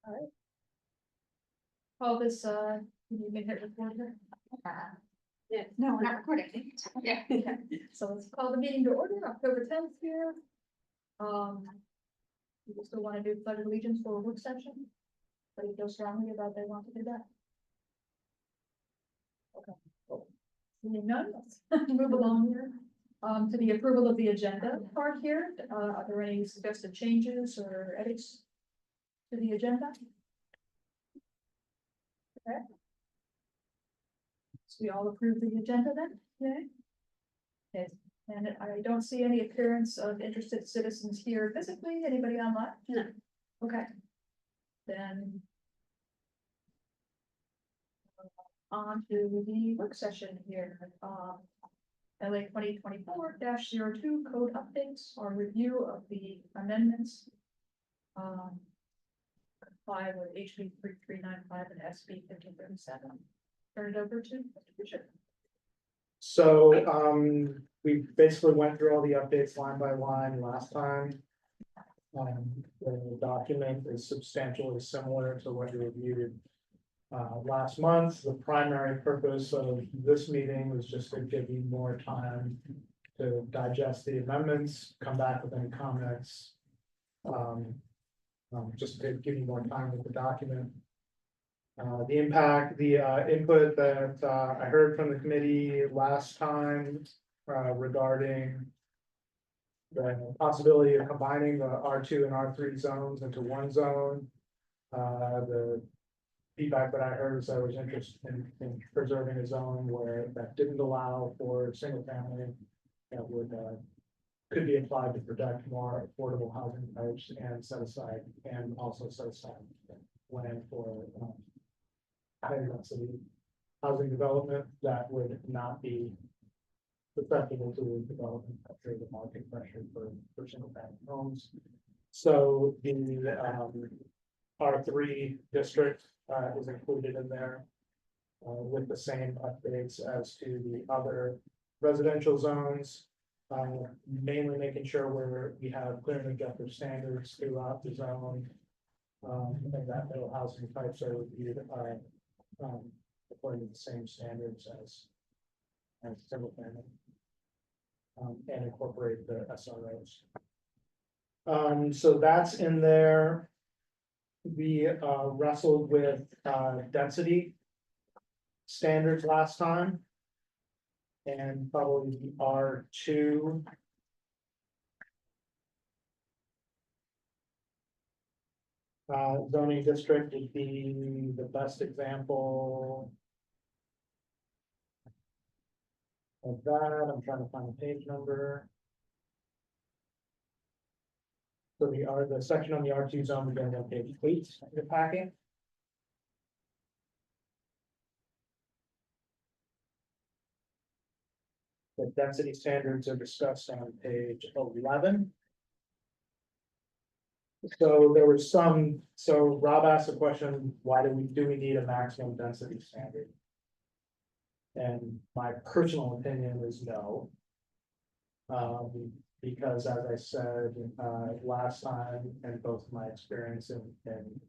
All right. Call this, you may hit record here. Yeah, no, we're not recording. Yeah. So let's call the meeting to order, October 10th here. You still want to do pledge of allegiance for a work session? But you feel strongly about they want to do that? Okay. Seeing none, let's move along here. To the approval of the agenda part here, are there any suggested changes or edits to the agenda? Okay. So we all approve the agenda then? Okay. Okay. And I don't see any appearance of interested citizens here physically. Anybody online? No. Okay. Then on to the work session here. LA 2024-02 code updates or review of the amendments. Comply with HB 3395 and SB 5037. Turn it over to Mr. Bishop. So we basically went through all the updates line by line last time. The document is substantially similar to what you reviewed last month. The primary purpose of this meeting was just to give you more time to digest the amendments, come back with any comments. Just to give you more time with the document. The impact, the input that I heard from the committee last time regarding the possibility of combining the R2 and R3 zones into one zone. The feedback that I heard is I was interested in preserving a zone where that didn't allow for single family that would could be applied to protect more affordable housing types and also set aside land for higher density housing development that would not be susceptible to development pressure, the market pressure for single family homes. So the R3 district is included in there with the same updates as to the other residential zones. Mainly making sure we have clear and objective standards throughout the zone. And that middle housing types are reviewed according to the same standards as single family. And incorporate the SROs. So that's in there. We wrestled with density standards last time. And probably the R2 zoning district would be the best example of that. I'm trying to find the page number. So the section on the R2 zone, we're going to page 8 of the packet. The density standards are discussed on page 11. So there was so Rob asked the question, why do we need a maximum density standard? And my personal opinion is no. Because as I said last time, and both my experience in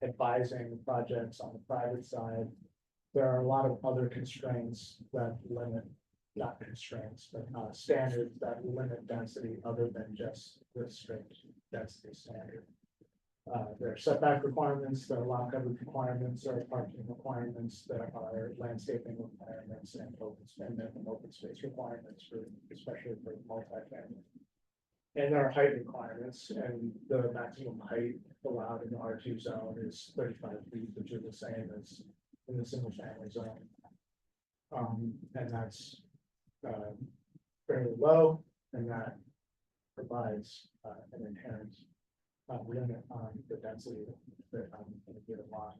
advising projects on the private side, there are a lot of other constraints that limit, not constraints, but standards that limit density other than just the strict density standard. There are setback requirements, there are lot coverage requirements, there are parking requirements, there are landscaping requirements and open space requirements especially for multifamily. And there are height requirements, and the maximum height allowed in the R2 zone is 35 feet, which is the same as in the single family zone. And that's fairly low, and that provides an inherent limit on the density that in a given lot.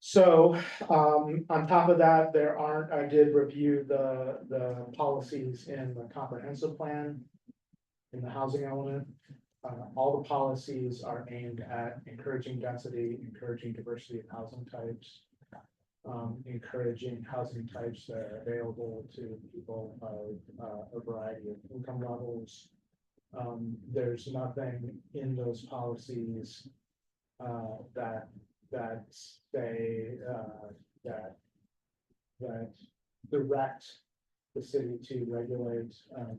So on top of that, I did review the policies in the comprehensive plan in the housing element. All the policies are aimed at encouraging density, encouraging diversity of housing types, encouraging housing types that are available to people of a variety of income levels. There's nothing in those policies that say, that direct the city to regulate,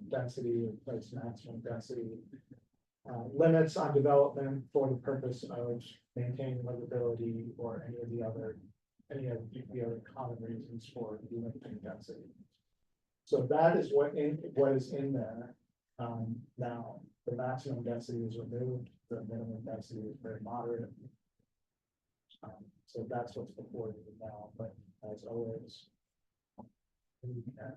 density or place maximum density limits on development for the purpose of maintaining livability or any of the other common reasons for limiting density. So that is what is in there. Now, the maximum density is removed, the minimum density is very moderate. So that's what's before you now, but as always. We can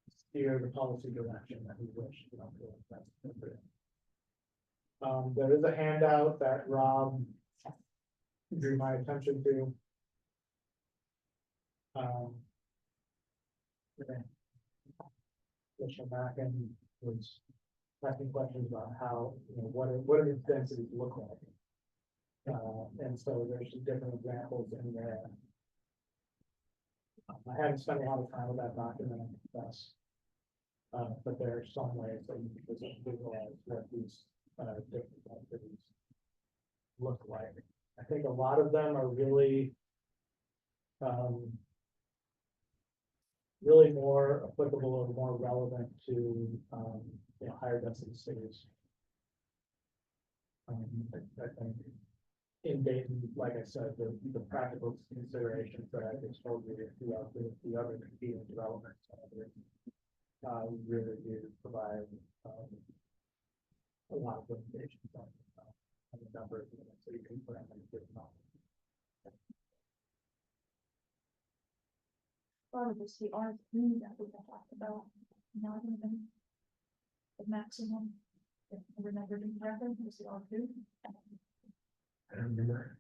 steer the policy direction that we wish, you know, feel like that's appropriate. There is a handout that Rob drew my attention to. Commissioner Mackin was asking questions about how, you know, what do these densities look like? And so there's some different examples in there. I haven't spent a lot of time with that document, but there are some ways that you can visualize what these different densities look like. I think a lot of them are really really more applicable or more relevant to you know, higher density cities. I think in Dayton, like I said, the practical considerations that I just told you throughout the other competing developments really do provide a lot of limitations on the number of units that you can put on a given lot. Or was the R3 that we talked about, not even the maximum, if I remember correctly, was the R2. I don't remember.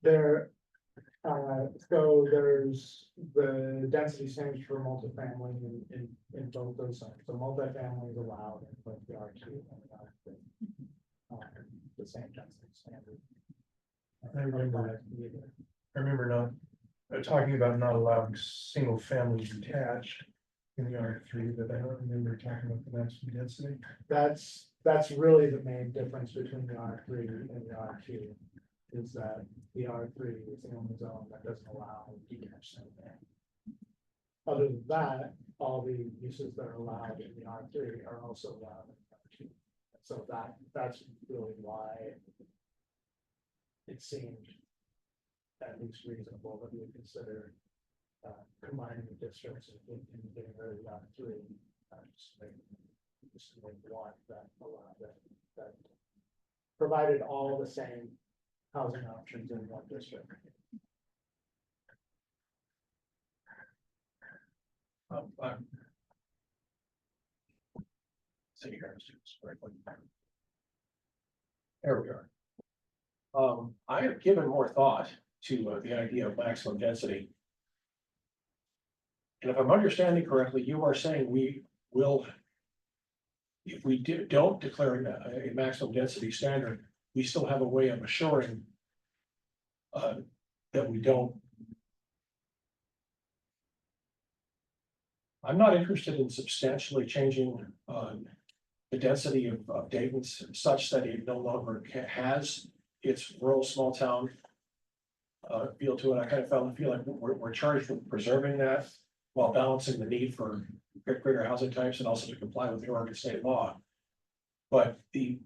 There, so there's the density standards for multifamily in both those sites. So multifamily is allowed in both the R2 and the R3. The same density standard. I remember not talking about not allowing single family detached in the R3, but I don't remember talking about the maximum density. That's really the main difference between the R3 and the R2, is that the R3 is the only zone that doesn't allow detached single family. Other than that, all the uses that are allowed in the R3 are also allowed in the R2. So that's really why it seemed at least reasonable that we would consider combining the districts and getting rid of the R3, just to make one that allowed that provided all the same housing options in one district. City guard students, right? There we are. I have given more thought to the idea of maximum density. And if I'm understanding correctly, you are saying we will, if we don't declare a maximum density standard, we still have a way of assuring that we don't. I'm not interested in substantially changing the density of Dayton such that it no longer has its rural small town feel to it. I kind of feel like we're charged with preserving that while balancing the need for greater housing types and also to comply with the Oregon state law. But the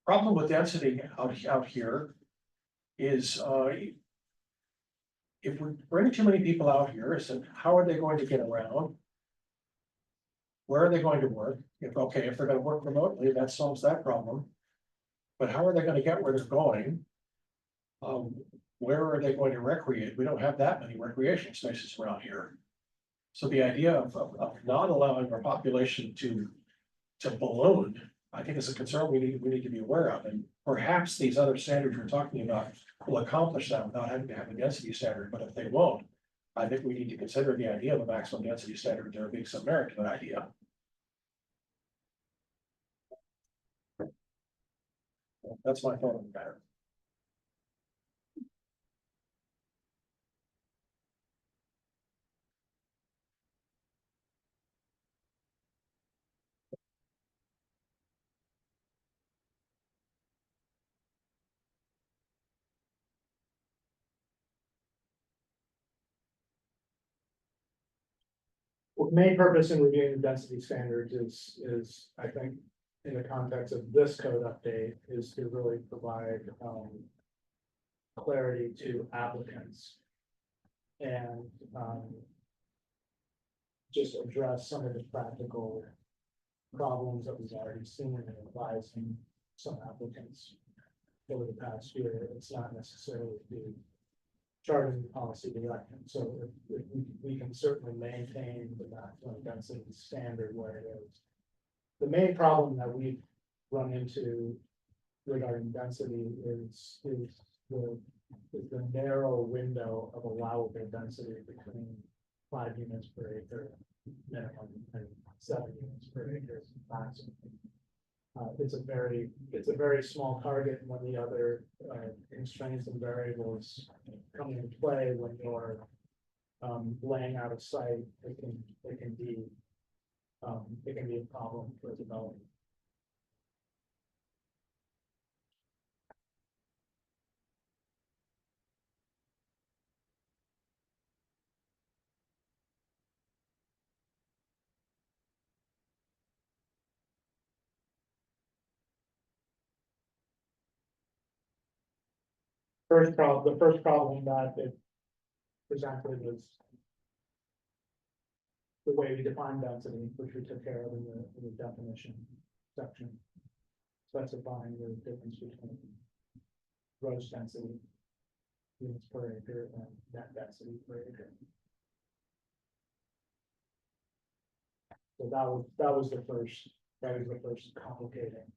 problem with density out here is if we bring too many people out here, so how are they going to get around? Where are they going to work? If they're going to work remotely, that solves that problem. But how are they going to get where they're going? Where are they going to recreate? We don't have that many recreation spaces around here. So the idea of not allowing our population to balloon, I think is a concern we need to be aware of. And perhaps these other standards we're talking about will accomplish that without having to have a density standard. But if they won't, I think we need to consider the idea of a maximum density standard. There being some merit to that idea. That's my thought on the matter. Well, the main purpose in reviewing the density standards is, I think, in the context of this code update, is to really provide, clarity to applicants. And, just address some of the practical problems that we've already seen in advising some applicants over the past year. It's not necessarily the charging policy direction, so if we can certainly maintain the maximum density standard where it is. The main problem that we've run into regarding density is the narrow window of allowable density between 5 units per acre minimum and 7 units per acre maximum. It's a very small target when the other constraints and variables come into play when you're laying out a site. It can be a problem for development. The first problem that it presented was the way we define density, which we took care of in the definition section, specifying the difference between gross density, units per acre, and net density per acre. So that was the first complicating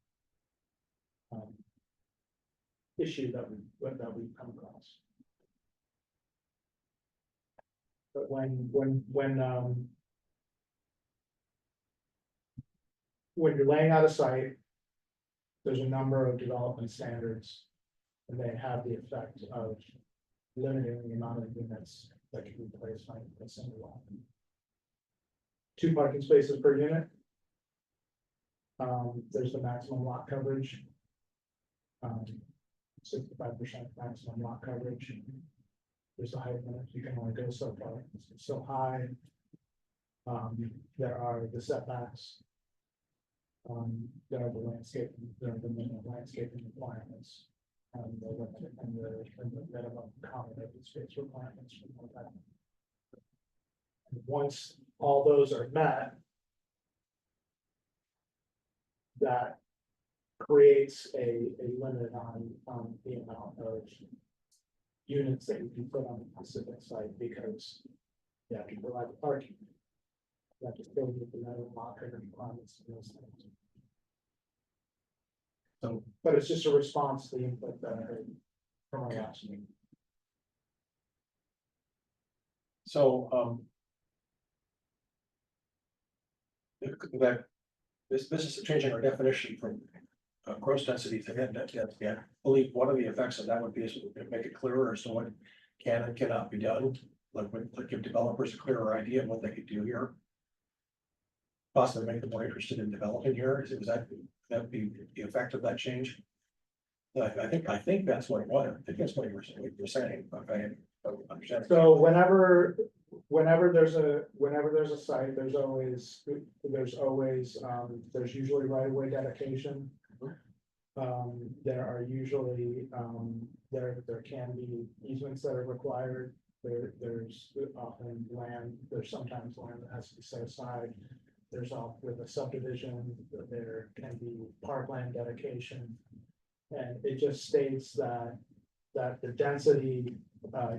issue that we've come across. But when you're laying out a site, there's a number of development standards, and they have the effect of limiting the amount of units that can be placed on a single lot. 2 parking spaces per unit. There's the maximum lot coverage. 65% maximum lot coverage. There's a height limit, you can only go so far, so high. There are the setbacks. There are the landscaping, there are the minimum landscaping requirements. And the limit and the minimum common open space requirements from all that. And once all those are met, that creates a limit on the amount of units that you can put on a specific site, because you have to provide the parking. You have to fill with the minimum lot coverage requirements and those things. So, But it's just a response to the input that I heard from our last meeting. so, that this is changing our definition from gross density to net density. I believe one of the effects of that would be is to make it clearer as to what can and cannot be done. Like give developers a clearer idea of what they could do here. Possibly make them more interested in developing here. Is that be the effect of that change? I think that's what it was. I think that's what you were saying. Okay, I understand. So whenever there's a site, there's usually right-of-way dedication. There are usually there can be easements that are required. There's often land. There's sometimes land that has to be set aside. There's with a subdivision, there can be parkland dedication, and it just states that the density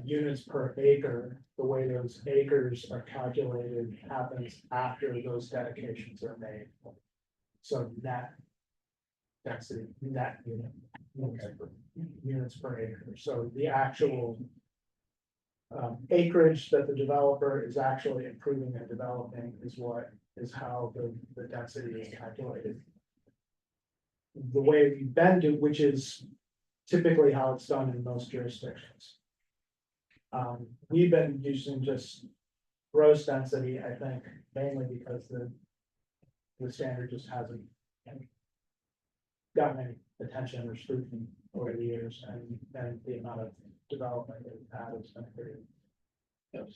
units per acre, the way those acres are calculated, happens after those dedications are made. So net density, net units per acre. So the actual acreage that the developer is actually improving and developing is how the density is calculated. The way we've been doing, which is typically how it's done in most jurisdictions. We've been using just gross density, I think, mainly because the standard just hasn't gotten any attention or scrutiny over the years, and the amount of development that we've had has been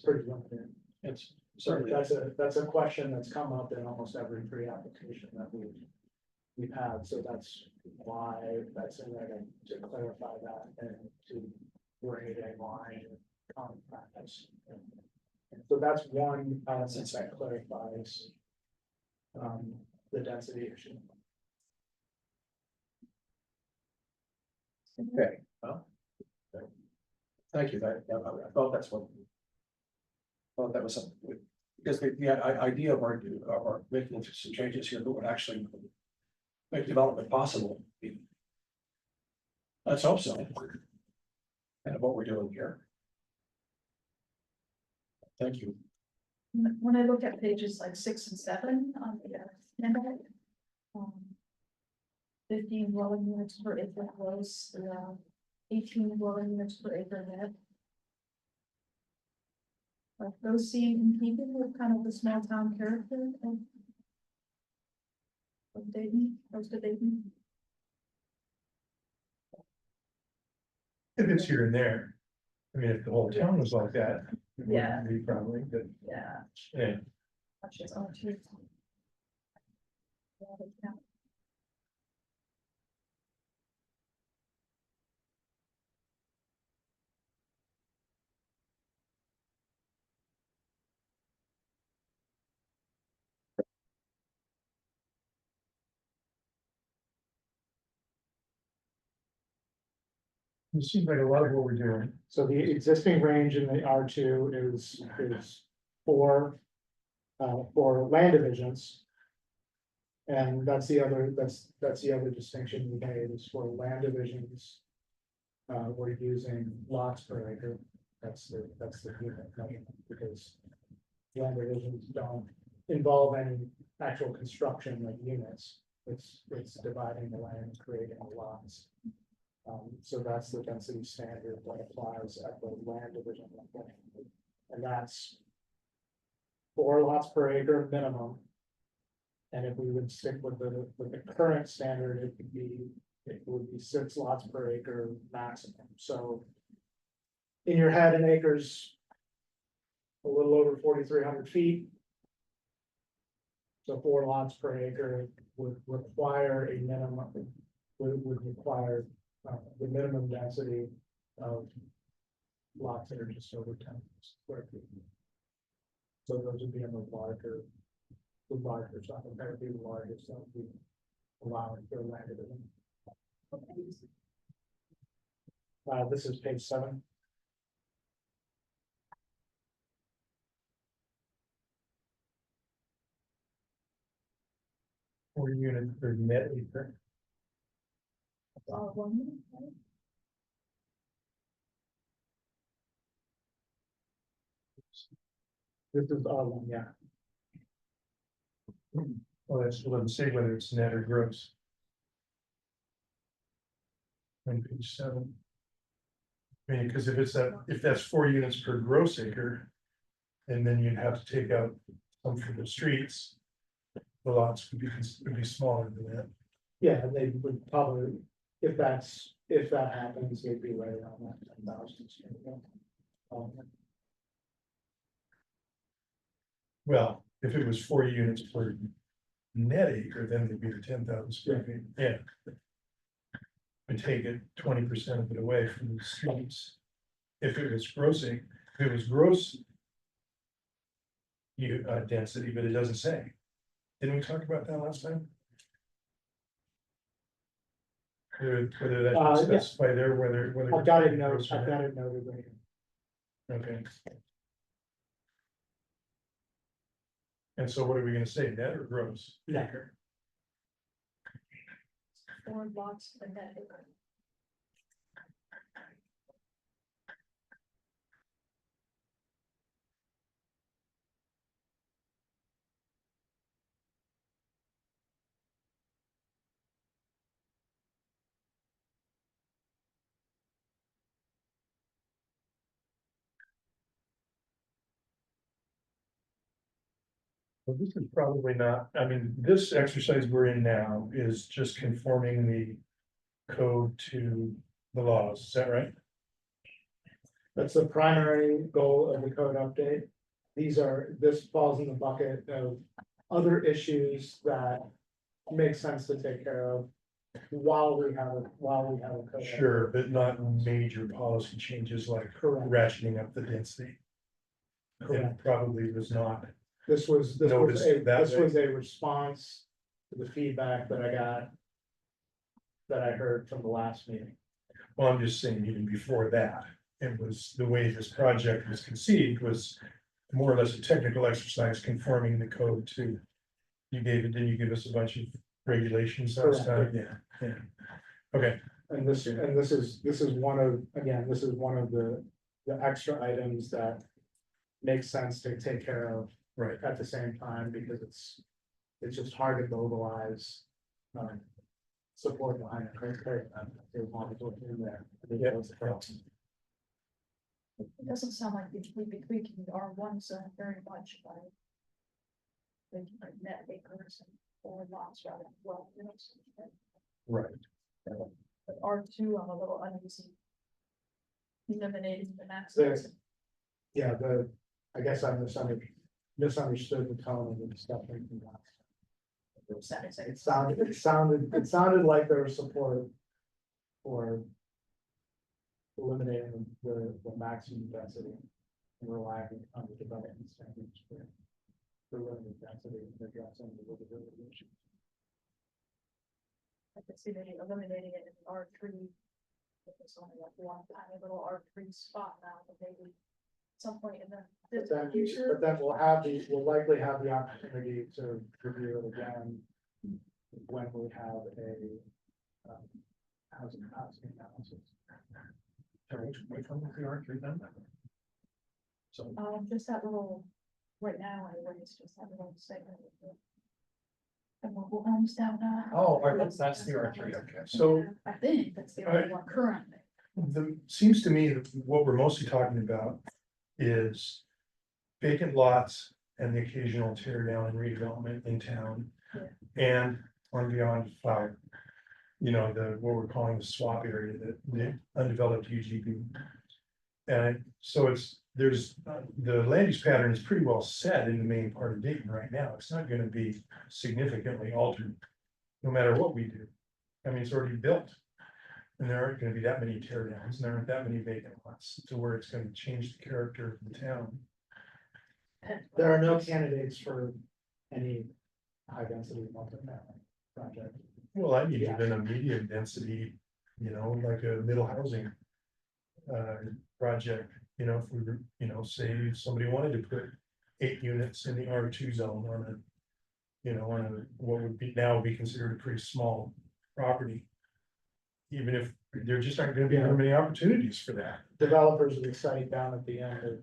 pretty limited. It's So certainly, that's a question that's come up in almost every pre-application that we've had, so that's why that's in there to clarify that and to bring it in line with common practice. And so that's one element that clarifies the density issue. okay, well. Thank you, I thought that's what. Thought that was something, because the idea of our making some changes here that would actually. Make development possible. Let's hope so. And what we're doing here. Thank you. When I look at pages like 6 and 7 on the handout, 15 dwelling units per acre gross, 18 dwelling units per acre net. Like those seem in keeping with kind of the small town character of Dayton, close to Dayton. If it's here and there. I mean, if the whole town was like that. it Yeah. wouldn't be probably, but Yeah. yeah, That's just on two. Yeah, they count. it seems like a lot of what we're doing. So the existing range in the R2 is for land divisions. And that's the other distinction we made is for land divisions. We're using lots per acre, that's the unit measurement, because land divisions don't involve any actual construction of units. It's dividing the land, and creating the lots. So that's the density standard that applies at the land division level. And that's 4 lots per acre minimum. And if we would stick with the current standard, it would be 6 lots per acre maximum, so. In your head, an acre's a little over 4,300 feet. So 4 lots per acre would require a minimum, would require the minimum density of lots that are just over 10 square feet. So those would be in the larger stuff, and that would be the largest that would be allowed for land division. This is page 7. Or unit per net acre. It's all one unit, right? This is all, yeah. Well, that's, it doesn't say whether it's net or gross. On page 7. I mean, because if that's 4 units per gross acre. And then you'd have to take out some for the streets. The lots would be smaller than that. Yeah, they would probably, if that happens, they'd be right around that 10,000. Well, if it was 4 units per net acre, then it'd be the 10,000 square feet, yeah. And take it 20% of it away from the streets. If it was grossing, if it was gross. Density, but it doesn't say. Didn't we talk about that last time? Whether that Yeah. should specify there, whether. I've got it gross noted, or I've net. got it noted right here. Okay. And so what are we gonna say, net or gross? Net. 4 lots per net acre. Well, this is probably not, I mean, this exercise we're in now is just conforming the code to the laws, is that right? That's the primary goal of the code update. this falls in the bucket of other issues that make sense to take care of while we have a code. Sure, but not major policy changes like Correct. ratcheting up the density. It Correct. probably was not, This was Noticed that this way. was a response to the feedback that I got. That I heard from the last meeting. well, I'm just saying even before that, it was the way this project was conceived was more or less a technical exercise conforming the code to. Didn't you give us a bunch of regulations last time? Yeah. Okay, And this is one of, again, this is one of the extra items that. Makes sense to take care of right, at the same time, because it's just hard to mobilize. Support behind it, they want to put in there. I think Yeah. that was the problem. It doesn't sound like we'd be tweaking the R1 zone very much by. Making like net acres and or lots rather than well, you know. right. But R2, I'm a little uneasy. Eliminating the max. There's- Yeah, I guess I misunderstood the tone of the discussion. from last time. It sounded like there was support. For. Eliminating the maximum density. And relying on the development standards for limited density and addressing the livability issue. I could see maybe eliminating it in R3. It's only like one tiny little R3 spot now, but maybe at some point in the distant future. But then we'll likely have the opportunity to review it again. When we have a. Housing analysis. Which one was the R3 then? So, Just that little, right now anyways, just that little segment. Of the mobile homes down, oh, that's the R3, okay. So I think that's the only one currently. seems to me that what we're mostly talking about is vacant lots and the occasional tear down and redevelopment in town. And on beyond fire. You know, what we're calling the swap area, the undeveloped UGB. And so the land use pattern is pretty well set in the main part of Dayton right now. It's not gonna be significantly altered. No matter what we do. I mean, it's already built. And there aren't gonna be that many tear downs, and there aren't that many vacant lots to where it's gonna change the character of the town. There are no candidates for any high density multifamily project. Well, I need even a medium density, like a middle housing. Project, if we were, say somebody wanted to put 8 units in the R2 zone on what would be now be considered a pretty small property. Even if there just aren't gonna be very many opportunities for that. Developers of the site down at the end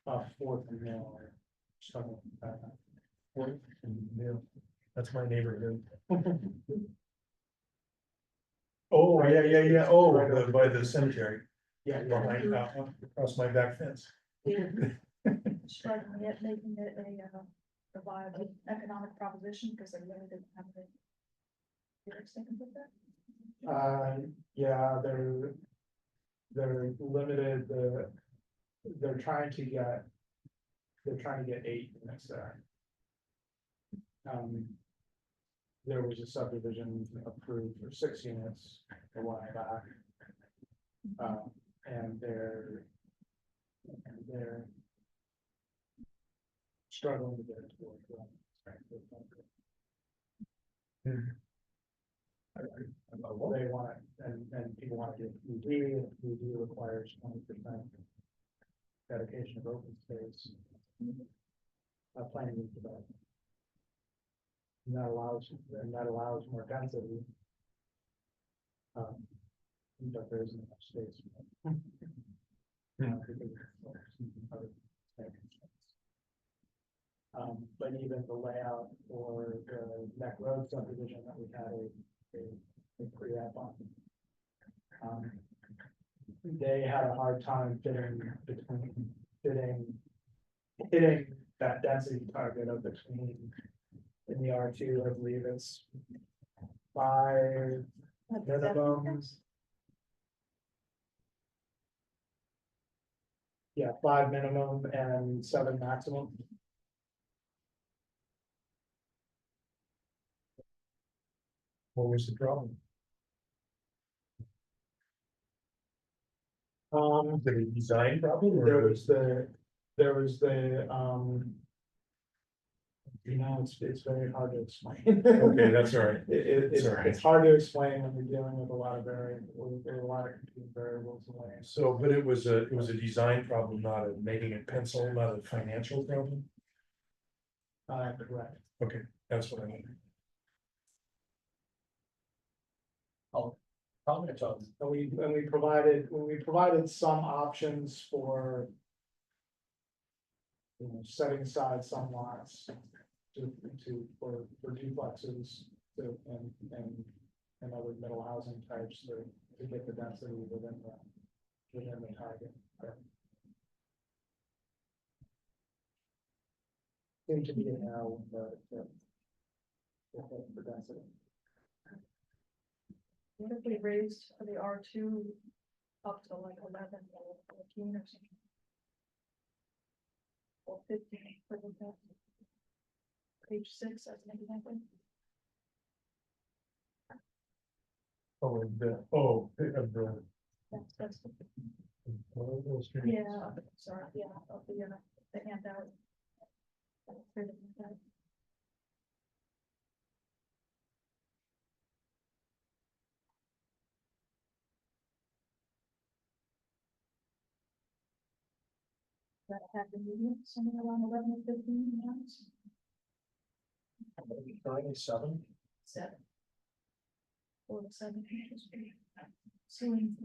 of Fourth and Mill or something like that. Yeah, that's my neighborhood. Oh, yeah, oh, by the cemetery, Yeah, behind, across my back fence. Struggling at making it a viable economic proposition because they really didn't have the. With that? Yeah, they're limited, they're trying to get 8 units there. There was a subdivision approved for 6 units a while back. And they're struggling to get it to work. They want, and people want to get ED requires 20% dedication of open space. Planning development. And that allows more density. But there isn't enough space. But even the layout for the Neck Road subdivision that we had a pre-app on. They had a hard time hitting that density target of between. In the R2, I believe it's 5 minimum. Yeah, 5 minimum and 7 maximum. What was the problem? Um, The design problem there or? was the. You know, it's very hard to explain. Okay, that's all right. It's all right. it's hard to explain when you're dealing with a lot of there are a lot of competing variables in there. So, but it was a design problem, not a making it pencil, not a financial problem. Correct. Okay, that's what I mean. Comment on, And we provided some options for. You know, setting aside some lots for duplexes and other middle housing types to get the density within the target. Seem to be a narrow window for density. What if we raised the R2 up to like 11 or 14 or something? Or 15, for example. Page 6 as an example. Oh, of the. That's the, Illustrated. yeah, sorry, yeah, of the handout. For the handout. That have the median, somewhere around 11 or 15 miles, 97, 7. Or 7 inches. Ceiling.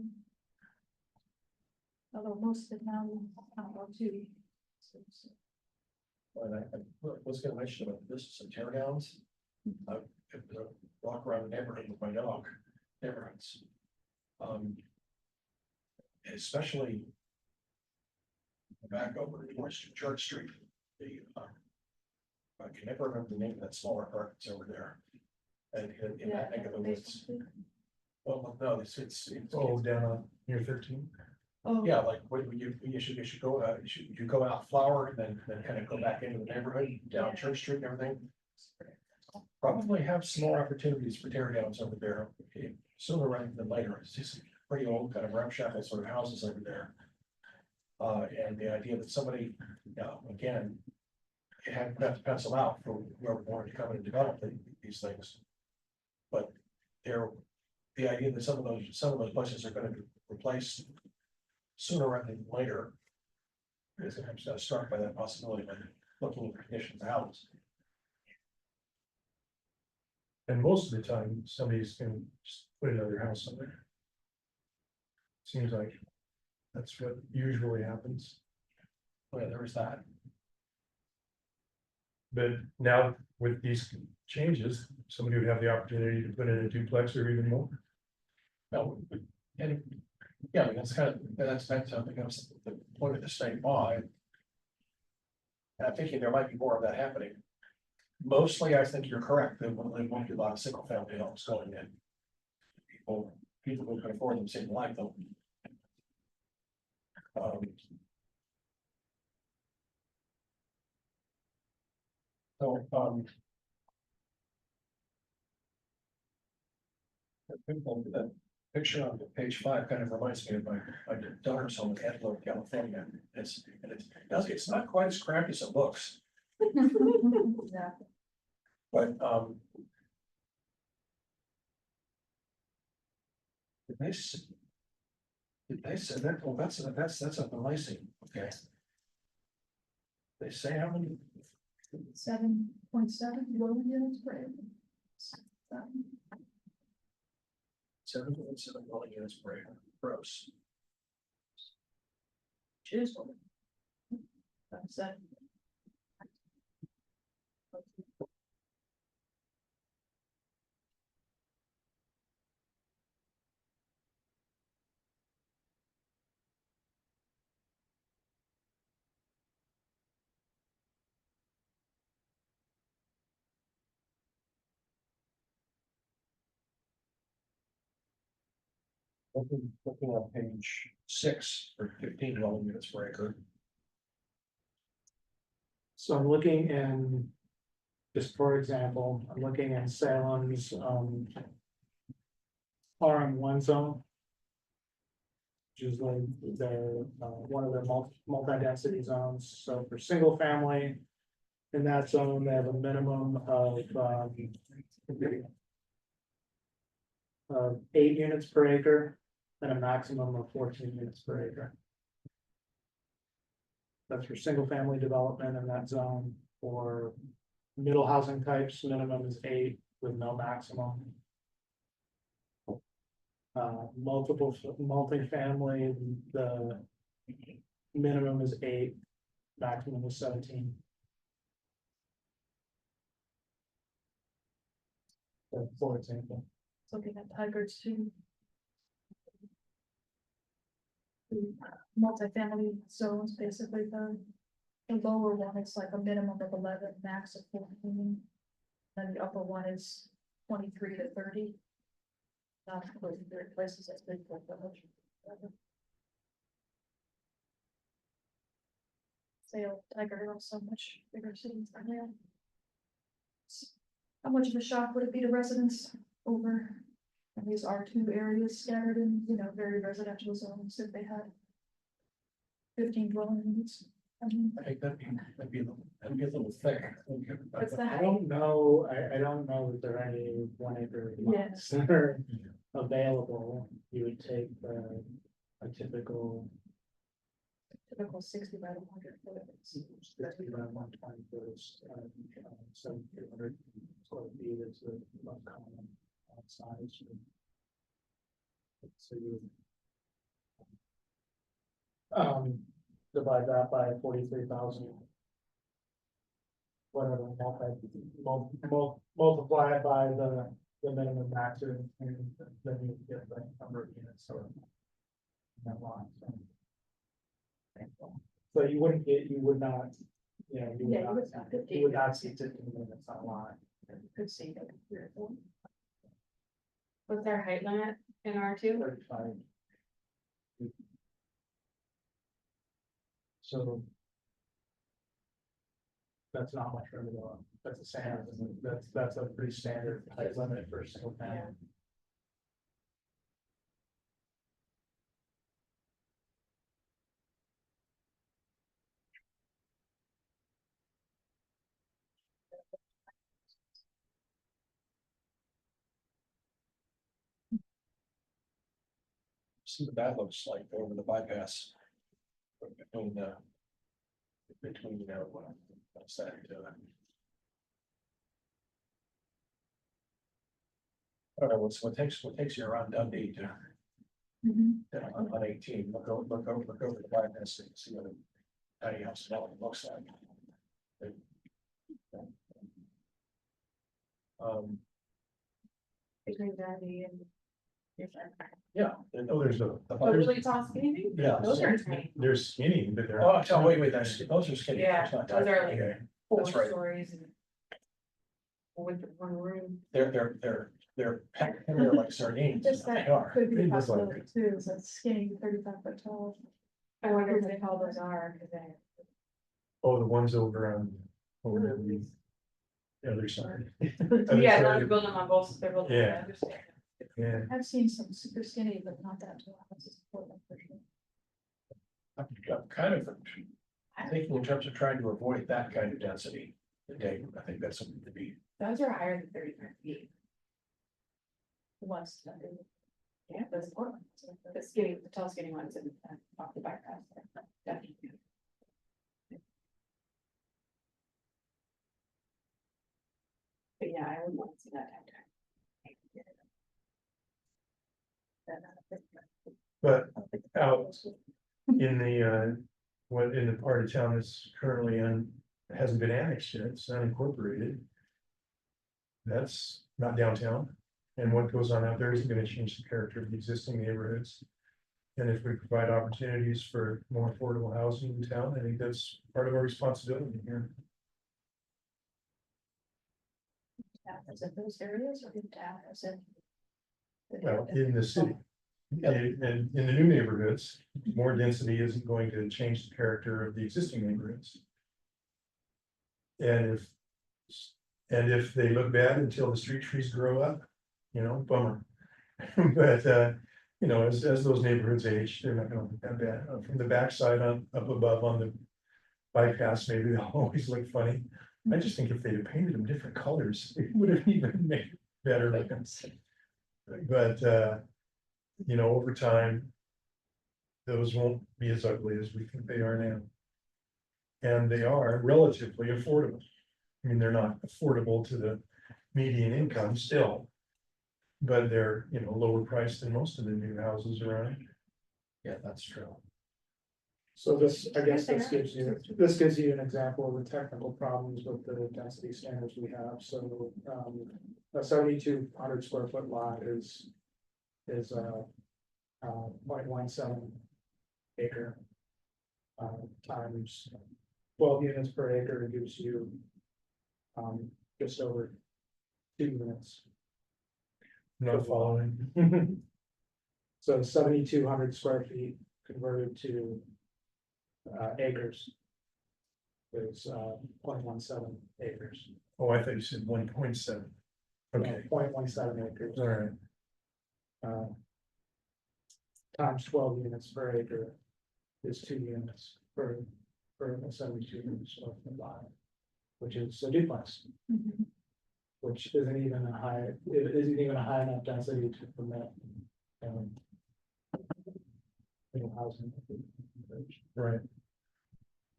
Although most of it now, R2. and I was gonna mention about this, some tear downs. I walk around the neighborhood with my dog, neighborhoods. Especially back over towards Church Street, I can never remember the name of that smaller park that's over there. And in that neck of the woods, well, no, it's. Oh, down near 13. Oh, Yeah, like what you should go, you go out Flower and then kind of go back into the neighborhood, down Church Street and everything. Probably have some more opportunities for tear downs over there, sooner rather than later. It's just pretty old, kind of ramshackle sort of houses over there. And the idea that somebody, again, it had to pencil out for whoever wanted to come in and develop these things. But the idea that some of those places are gonna be replaced sooner rather than later is gonna have to start by that possibility, by looking at the conditions of houses. And most of the time, somebody's gonna just put another house on there. Seems like that's what usually happens, Well, there was that. but now with these changes, somebody would have the opportunity to put in a duplex or even more. No, and, yeah, I mean, that's something else, the point of the state law. And I'm thinking there might be more of that happening. Mostly, I think you're correct, there won't be a lot of single family homes going in. People who can afford them seem to like them. So, the picture on page 5 kind of reminds me of my daughter's home in Antelope, California. It's not quite as cramped as it looks, yeah. but, did they say that? Well, that's up in Lacey, okay. They say how many? 7.7 dwelling units per acre. 7.7 dwelling units per acre, gross. Cheers. That's that. Looking on page 6 for 15 dwelling units per acre. So I'm looking in, just for example, I'm looking in Salem's, RM1 zone. Which is like their, one of their multi-density zones, so for single family. In that zone, they have a minimum of 8 units per acre and a maximum of 14 units per acre. That's for single family development in that zone. For middle housing types, minimum is 8 with no maximum. Multifamily, the minimum is 8, maximum is 17. So, for example. Looking at Tigers too. The multifamily zones, basically the lower one is like a minimum of 11, max of 14. Then the upper one is 23 to 30. Not including third places as big for village. Sale, Tiger Hill, so much bigger cities than there. How much of a shock would it be to residents over? And these are 2 areas scattered in, very residential zones if they had 15 dwelling units. I mean, I think that'd be a little thick. what's the I height? don't know, I don't know if there are any 1 acre lots that are available. You would take a typical. Typical 60 by 100 foot. That's around 120 foot, 700 square feet is the most common size. So you. Divide that by 43,000. Whatever, multiply it by the minimum maximum, and then you get the number of units, so. That line, so. So you would not, you Yeah, you would not. you would not see 15 minutes on a line. Could see like 3 or 4. What's our height limit in R2? 35. So. That's not much room to go up. That's a standard, that's a pretty standard height limit for a single family. See what that looks like over the bypass. Between what's that? I don't know, what takes you around Dundee to, on 18, look over the bypass and see what a tiny house development looks like. Between Dundee and. Yeah. Oh, there's Oh, really tall skinny? Yeah. Those are tiny. they're skinny, but they're. Oh, wait, those are skinny. Yeah, It's not those are tiny. like- Okay. 4 That's right. stories and. With 1 room. They're packed in there like sardines. Just They that are. could be It a was like- possibility too, is that skinny 35 foot tall. I wonder if they tall those are, cause they. Oh, the ones over on, over the other side. Yeah, they're building on both, they're building. Yeah. I understand. Yeah, I've seen some super skinny, but not that tall. That's just Portland for sure. I'm kind of thinking in terms of trying to avoid that kind of density. in Dayton. I think that's something to be. Those are higher than 35 feet. The ones that they- Yeah, those Portland, the skinny, the tall skinny ones and off the bypass. Definitely. But yeah, I would want to see that type. but out in the, what in the part of town that's currently hasn't been annexed yet, it's not incorporated. That's not downtown, and what goes on out there isn't gonna change the character of the existing neighborhoods. And if we provide opportunities for more affordable housing in town, I think that's part of our responsibility here. As in those areas or in town, as in. Well, in the city, And in the new neighborhoods, more density isn't going to change the character of the existing neighborhoods. And if they look bad until the street trees grow up, bummer. But, as those neighborhoods age, they're not gonna look that bad. From the backside on, up above on the bypass, maybe they'll always look funny. I just think if they'd have painted them different colors, it would have even made it better looking. But, over time, those won't be as ugly as we think they are now. And they are relatively affordable. I mean, they're not affordable to the median income still. But they're, lower priced than most of the new houses around. Yeah, that's true. So this, I guess this gives you an example of the technical problems with the density standards we have, so, a 7,200 square foot lot is. 0.17 acre. Times 12 units per acre gives you. Just over 2 units. Not following. So 7,200 square feet converted to. Acres. Is 0.17 acres. Oh, I thought you said 1.7. Okay, 0.17 acres. all right. Times 12 units per acre is 2 units for a 72 square foot lot. Which is a duplex, which isn't even a high enough density to permit. Housing. Right.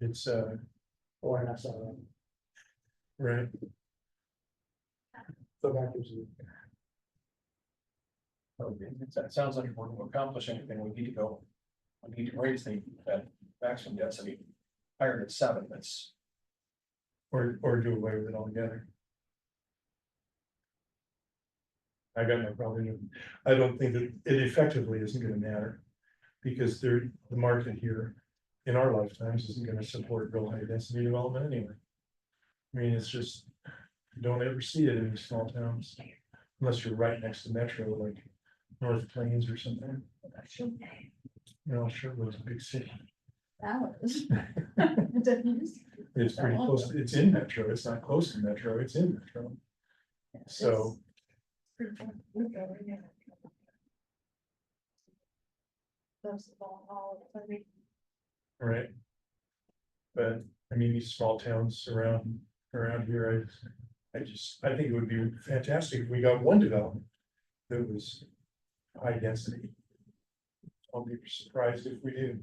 It's, Or an SRO. right, So that gives you. It sounds like if we're to accomplish anything, we need to raise that maximum density higher than 7, that's. or do away with it altogether. I got no problem with it. I don't think that it effectively isn't gonna matter. Because the market here in our lifetimes isn't gonna support real high density development anyway. I mean, it's just, you don't ever see it in these small towns. Unless you're right next to metro, like North Plains or something. Sure, it's a big city. Alice. It's pretty close, it's in metro, it's not close to metro, it's in metro. So, That's the long haul, I mean, right. But, I mean, these small towns around here, I think it would be fantastic if we got one development that was high density. I'll be surprised if we do.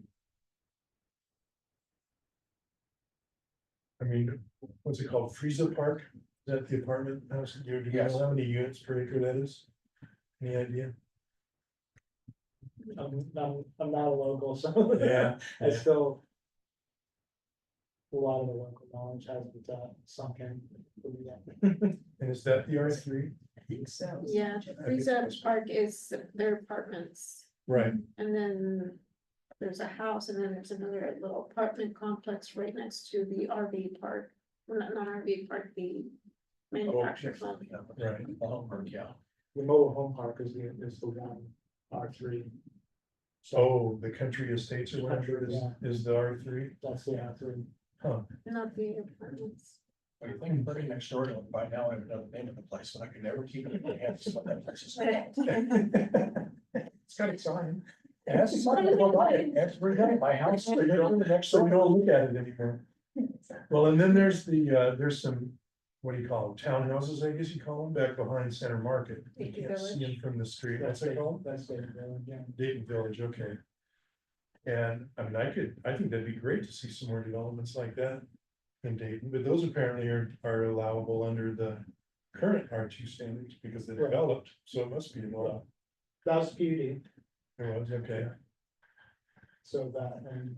I mean, what's it called, Frieza Park? Is that the apartment house? Do you know how many units per acre that is? Any idea? I'm not a local, so. Yeah. I still. A lot of the local knowledge hasn't sunk in. And is that the R3? I think so. Yeah, Frieza Park is their apartments, Right, and then there's a house, and then there's another little apartment complex right next to the RV park. Well, not RV park, the manufactured home. right. Yeah. The mobile home park is the one R3. Oh, the country estates or whatever it is the R3? That's the R3. Huh, Not the apartments. Well, you think living next door to it, by now I have another name of the place, but I can never keep it in my head. So that place is- it's got a sign. It has a sign on it every day. My house. So we don't look at it anymore. Well, and then there's there's some, what do you call them, townhouses, I guess you call them, back behind Center Market. You Dayton can't see them from the street, what's it called? That's Dayton Village, yeah. Dayton Village, okay. And I mean, I think that'd be great to see some more developments like that in Dayton, but those apparently are allowable under the current R2 standards because they're Right. developed, so it must be allowed. That's beauty. Oh, okay, So that, and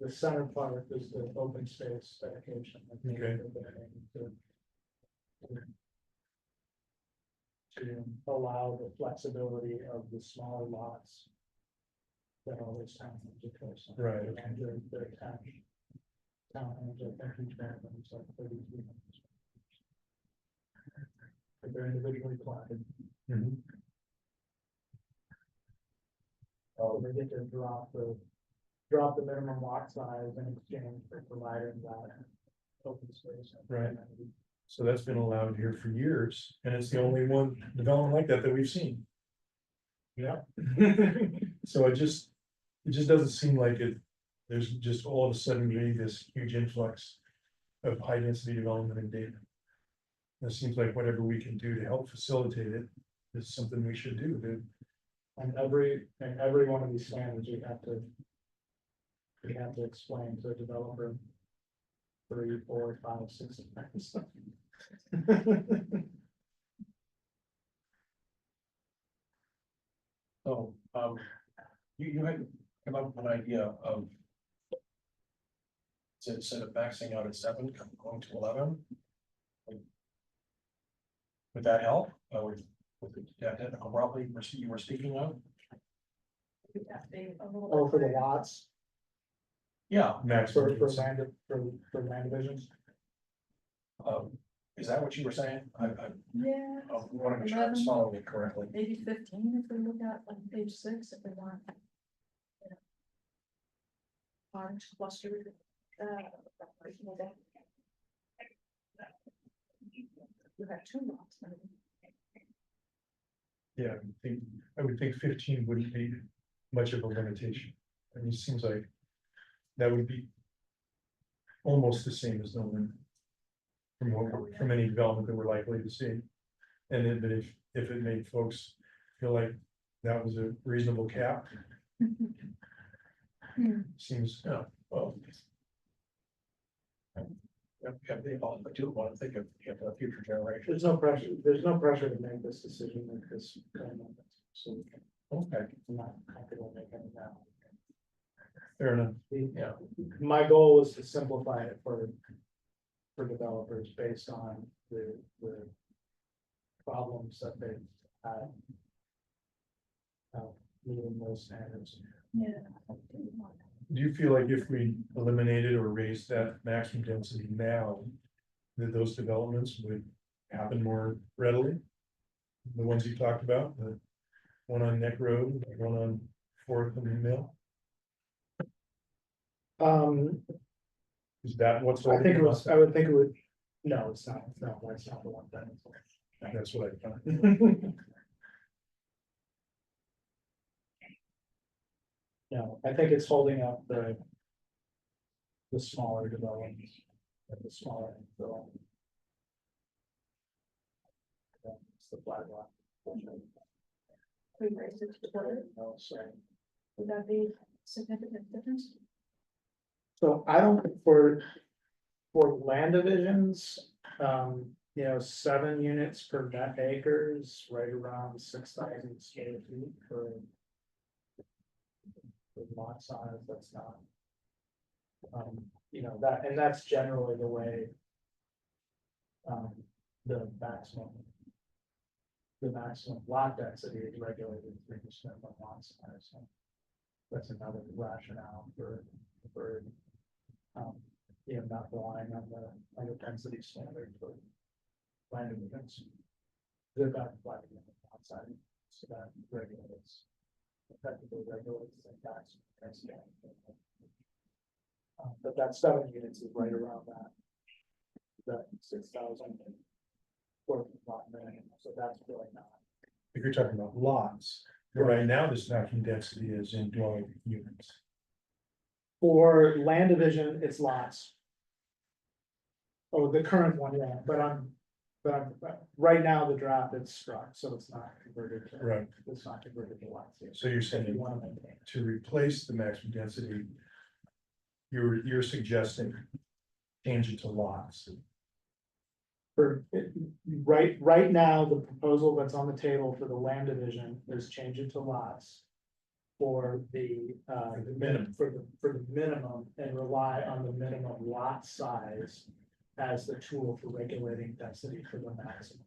the center part is the open space dedication. Okay. To allow the flexibility of the smaller lots. That all those townhomes are close. Right, okay. And they're attached. Townhomes, I think each one of them is like 33 homes. But they're individually platted. Mhm. They get to drop the minimum lot size in exchange for providing that open space. Right. So that's been allowed here for years, and it's the only one development like that we've seen. Yeah. So it just doesn't seem like it, there's just all of a sudden really this huge influx of high density development in Dayton. It seems like whatever we can do to help facilitate it is something we should do, dude. And every one of these standards, we have to explain to a developer 3, 4, 5, 6 times. So, you had come up with an idea of. So instead of maxing out at 7, going to 11. Would that help, with that technical property you were speaking of? We'd have to be a little Oh, bit for the higher. lots, Yeah. for Maximum. land divisions. Is that what you were saying? I Yeah, want to make sure I'm following it correctly. maybe 15 if we look at like page 6, if we want. you know, Large cluster. You have 2 lots, maybe. Yeah, I would think 15 wouldn't be much of a limitation. I mean, it seems like that would be almost the same as no limit. From any development that we're likely to see. And then, but if it made folks feel like that was a reasonable cap, seems, Yeah, well. Yeah, they all do want to think of future generations. There's no pressure to make this decision at this moment. So Okay, I'm not comfortable making it now. fair enough. yeah, My goal is to simplify it for developers based on the problems that they've had. Meeting those standards. Yeah. Do you feel like if we eliminated or raised that maximum density now, that those developments would happen more readily? The ones you talked about, the one on Neck Road, the one on Fourth and Mill, is that what's? I think it was, I would think it would, no, it's not, no, that's not the one thing. That's what I thought. No, I think it's holding up the smaller developments, the smaller development. It's the flag lot. We raised it to 20, No, sorry. would that be significant difference? So I don't, for land divisions, you know, 7 units per net acres, right around 6,000 square feet for lot size, that's not. You know, that, and that's generally the way. The maximum lot density is regulated 3% of lot size. So that's another rationale for, you know, not relying on the density standard for land units. They're not flagging on the outside, so that regulates, effectively regulates the tax. But that 7 units is right around that 6,000. Lot minimum, so that's really not. If you're talking about lots, but right now this maximum density is in dwelling units. For land division, it's lots. Oh, the current one, yeah, but right now the draft is struck, so it's not converted to. Right. It's not converted to lots. Yet. So you're If you saying want to maintain. to replace the maximum density, you're suggesting change it to lots. For, right now, the proposal that's on the table for the land division is change it to lots. For the minimum. for the minimum and rely on the minimum lot size. As the tool for regulating density for the maximum.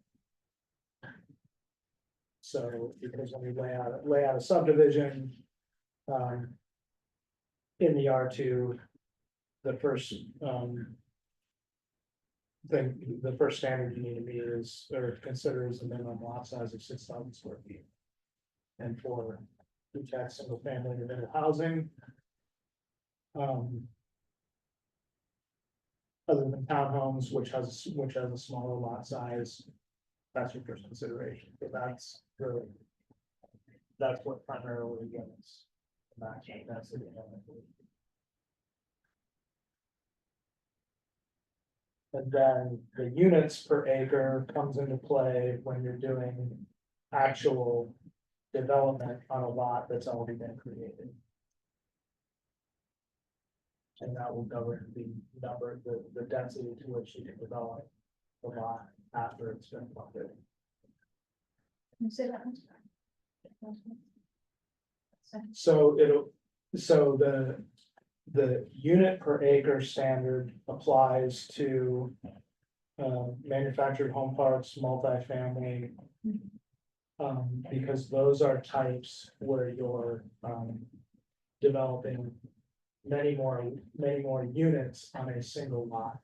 So, because when we lay out a subdivision. In the R2. The first, the first standard you need to meet is, or consider is the minimum lot size of 6,000 square feet. And for detached single family unit housing. Other than townhomes, which has a smaller lot size, that's your first consideration, but that's really. That's what primarily gets the maximum density. And then the units per acre comes into play when you're doing actual development on a lot that's already been created. And that will govern the number, the density to which you can develop the lot after it's been funded. Can you say that one? So the unit per acre standard applies to. Manufactured home parks, multifamily. Because those are types where you're, developing many more units on a single lot.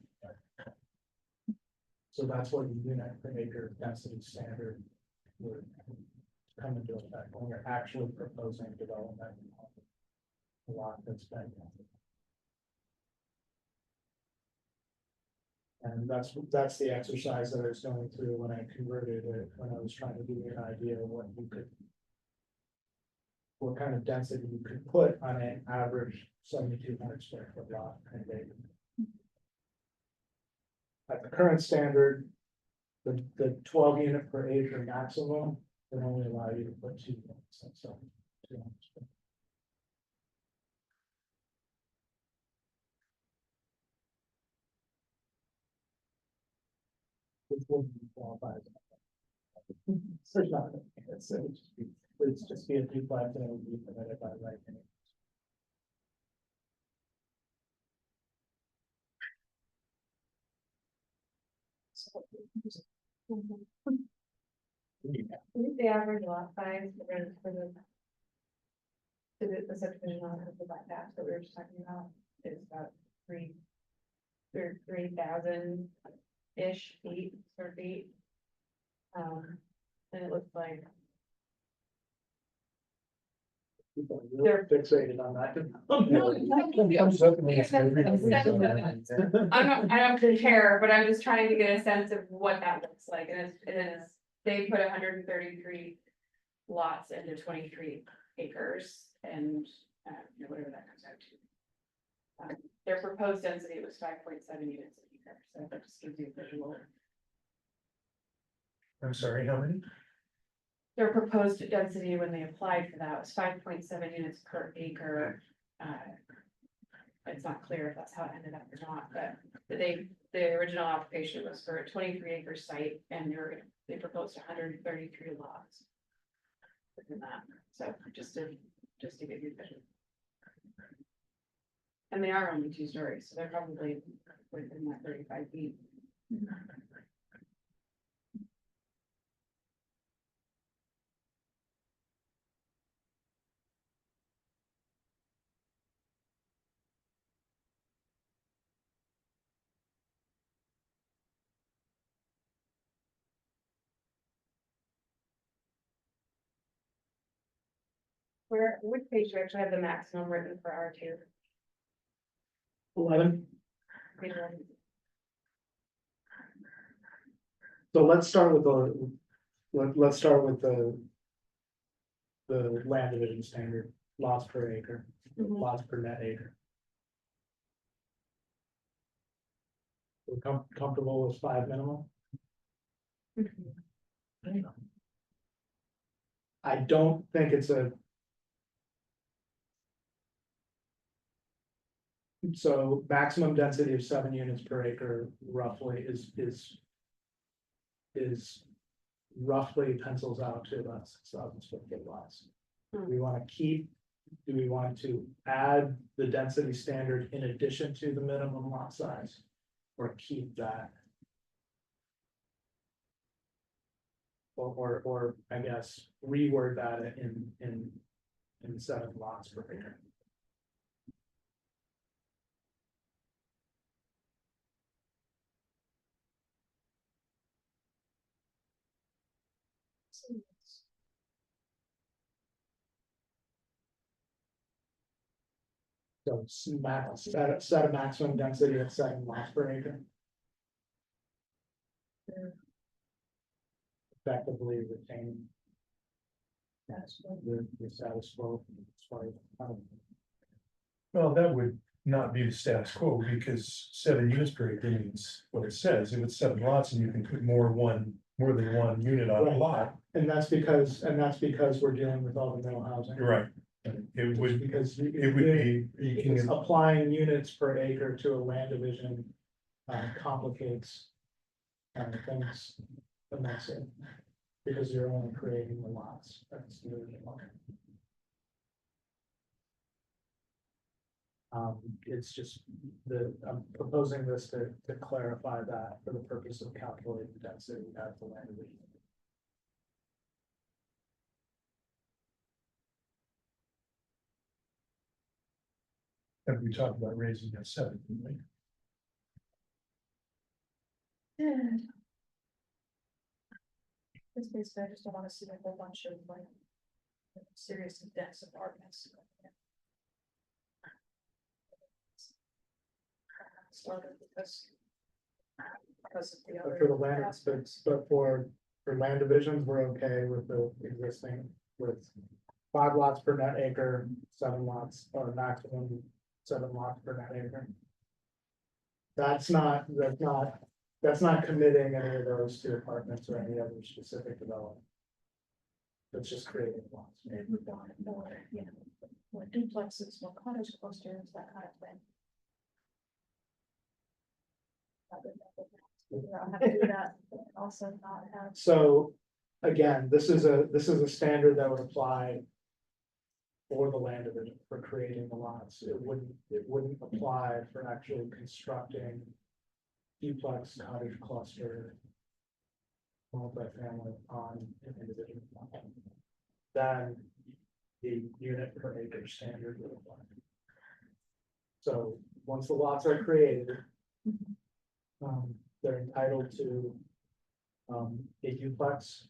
So that's what the unit per acre density standard would come into effect when you're actually proposing development. A lot that's been. And that's the exercise that I was going through when I converted it, when I was trying to give you an idea of what you could. What kind of density you could put on an average 7,200 square foot lot in Dayton. At the current standard, the 12 unit per acre maximum can only allow you to put 2 units, so. 200 square. Which wouldn't qualify as. There's nothing, it's just be a duplex and it would be permitted by right. The average lot size for the subdivision on the bypass that we were just talking about is about 3,000-ish square feet. And it looks like People are really fixated on that. I don't care, but I'm just trying to get a sense of what that looks like, and it is, they put 133 lots into 23 acres, and whatever that comes out to. Their proposed density was 5.7 units an acre, so that just gives you a visual. I'm sorry, how many? Their proposed density when they applied for that was 5.7 units per acre. It's not clear if that's how it ended up or not, but the original application was for a 23 acre site, and they proposed 133 lots within that. So just to give you a vision. And they are only 2 stories, so they're probably within that 35 feet. Which page do you actually have the maximum written for R2? 11. Page 11. So let's start with the land division standard, lots per acre, lots per net acre. We're comfortable with 5 minimum? I don't think it's a. So maximum density of 7 units per acre roughly is roughly pencils out to about 6,000 square foot lots. Do we want to add the density standard in addition to the minimum lot size? Or keep that? Or I guess reword that in 7 lots per acre. So set a maximum density of 7 lots per acre. Effectively retain the status quo as far as, Well, that would not be the status quo, because 7 units per acre means what it says, if it's 7 lots and you can put more than one unit on a lot. and that's because we're dealing with all the middle housing. You're right. It would, Because it would be, you it's can, applying units per acre to a land division complicates things immensely. Because you're only creating the lots. That's the original one. It's just I'm proposing this to clarify that for the purpose of calculating density at the land division. and we talked about raising that 7, didn't we? It's basically, I just don't wanna see a whole bunch of like serious and dense apartments. Started because of the But other. for the land, aspects. but for land divisions, we're okay with the existing, with 5 lots per net acre, 7 lots, or maximum 7 lots per net acre. That's not committing any of those to apartments or any other specific development. It's just creating lots. They would want more, you know, more duplexes, more cottage clusters, that kind of thing. Figure out how to do that, but also not have. So, again, this is a standard that would apply for the land division, for creating the lots. It wouldn't apply for actually constructing duplex cottage cluster multifamily on an individual lot. Then the unit per acre standard would apply. So, once the lots are created, they're entitled to a duplex,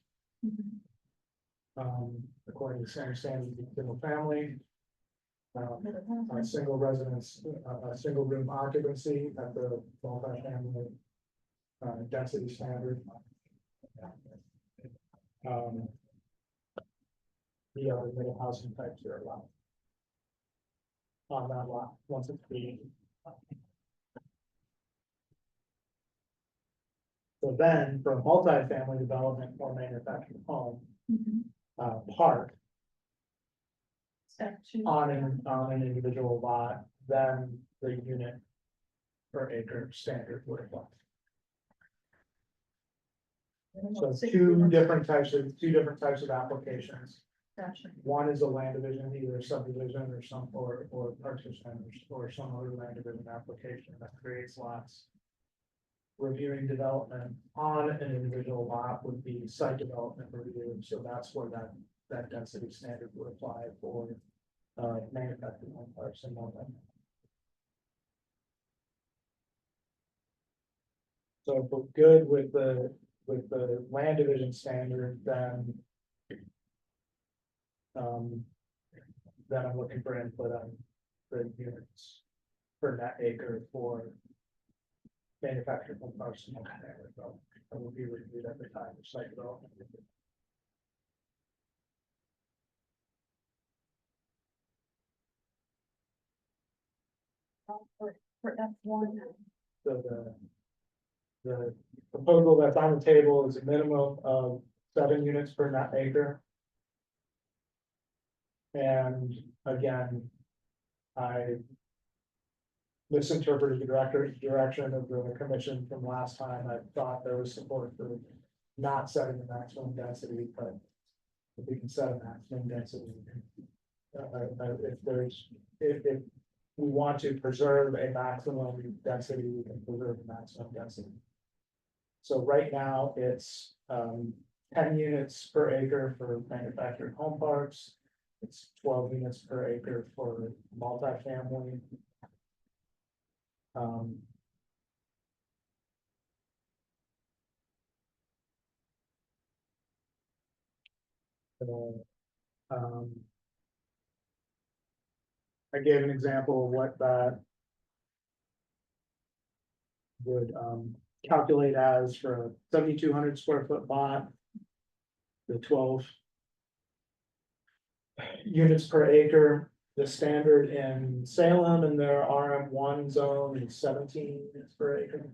according to the same standards of single family. A single residence, a single room occupancy at the multifamily density standard. The other middle housing types are allowed on that lot, once it's created. So then, for a multifamily development or manufactured home, park on an individual lot, then the unit per acre standard would apply. So two different types of applications. Gotcha. One is a land division, either a subdivision or partition or some other land division application that creates lots. Reviewing development on an individual lot would be site development review, so that's where that density standard would apply for manufactured home parks and all that. So if we're good with the land division standard, then I'm looking for input on the units per net acre for manufactured home parks and multifamily development. That will be reviewed every time the site development. For F1, So the proposal that's on the table is a minimum of 7 units per net acre. And again, I misinterpreted the direction of the commission from last time. I thought there was support for not setting the maximum density, but if we can set a maximum density. If we want to preserve a maximum density, we can preserve a maximum density. So right now, it's 10 units per acre for manufactured home parks. It's 12 units per acre for multifamily. So, I gave an example of what that would calculate as for a 7,200 square foot lot. The 12 units per acre, the standard in Salem and their RM1 zone is 17 units per acre.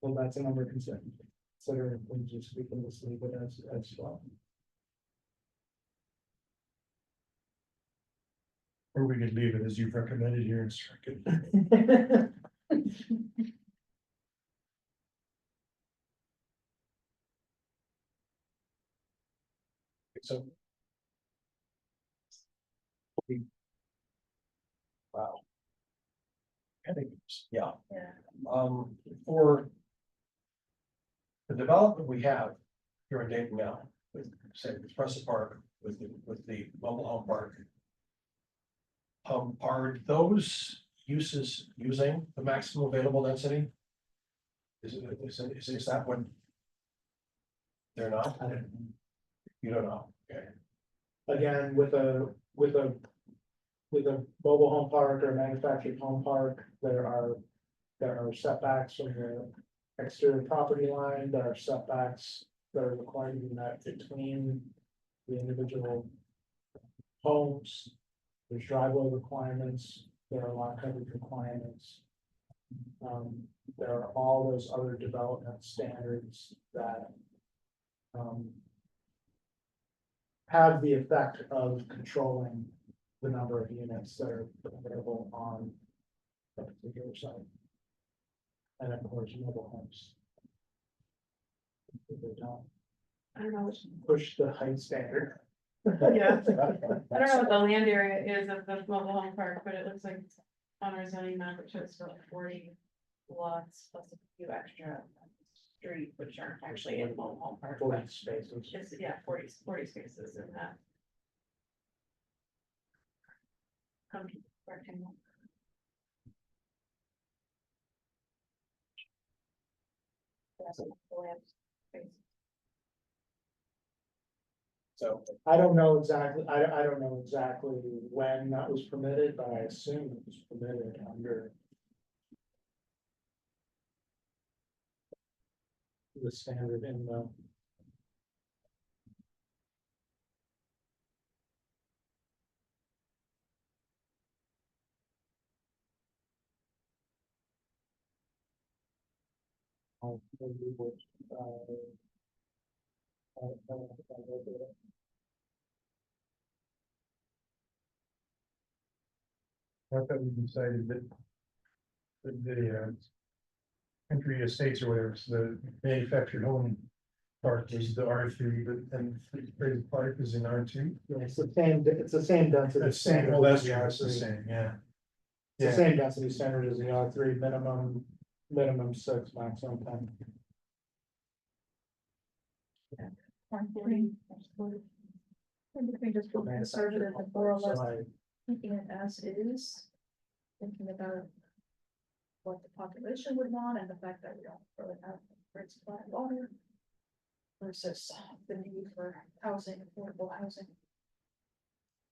Well, that's a number considered. Consider when just we can just leave it as well. Or we could leave it as you've recommended here and strike it. So. Wow. I think, yeah. Yeah. For. The development we have here in Dayton now, with say Espresso Park, with the mobile home park. Are those uses using the maximum available density? Is that what? They're not? You don't know, okay. Again, with a mobile home park or manufactured home park, there are setbacks from the exterior property line, there are setbacks that are required to be met between the individual homes. There's driveway requirements, there are lot coverage requirements. There are all those other development standards that have the effect of controlling the number of units that are available on a particular site. And of course, mobile homes. If they don't I don't know which, push the height standard. yeah, I don't know what the land area is of the mobile home park, but it looks like on our zoning map, it shows for like 40 lots plus a few extra on the street, which aren't actually in mobile home park. 40 but spaces. It's, yeah, 40 spaces in that. Rectangle. That's the land space. So, I don't know exactly, I don't know exactly when that was permitted, but I assume it was permitted under the standard in the. I thought we decided that. The country estates or whatever, so the manufactured home park is the R3, but and the park is in R2. Yeah, it's the same density. That's same, standard well, that's as the true, it's the R3. same, yeah. It's the same density standard as the R3, minimum 6, maximum 10. And between just being conservative and more or less So I- keeping it as is. Thinking about what the population would want and the fact that we don't really have great supply of water. Versus the need for housing, affordable housing.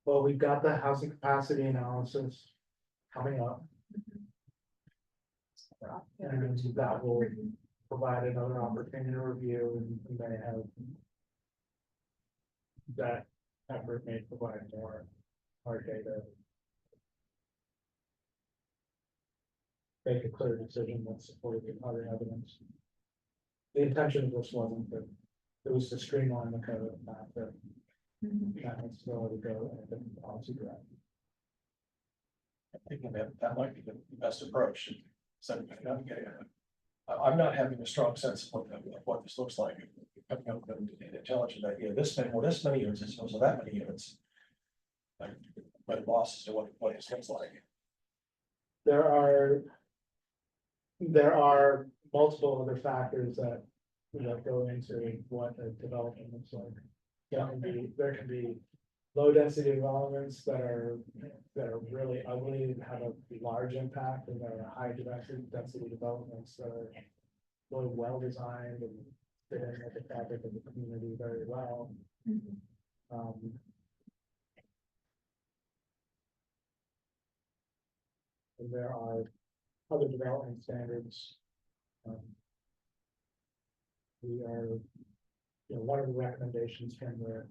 Well, we've got the housing capacity analysis coming up, and that will provide another opportunity to review, and we may have that effort may provide more hard data. Make a clear decision that's supported with other evidence. The intention of this wasn't that, it was to streamline the code, not to not necessarily go in a different policy direction. I'm thinking that might be the best approach. So, okay, I'm not having a strong sense of what this looks like. Coming up with an intelligent idea, this many units, as opposed to that many units. Like, but lost as to what it looks like. There are multiple other factors that go into what a development looks like. There can be low density developments that are really ugly and have a large impact, and there are high density developments that are really well designed and fit in with the fabric of the community very well. Um, and there are other development standards. Um, We are, one of the recommendations from the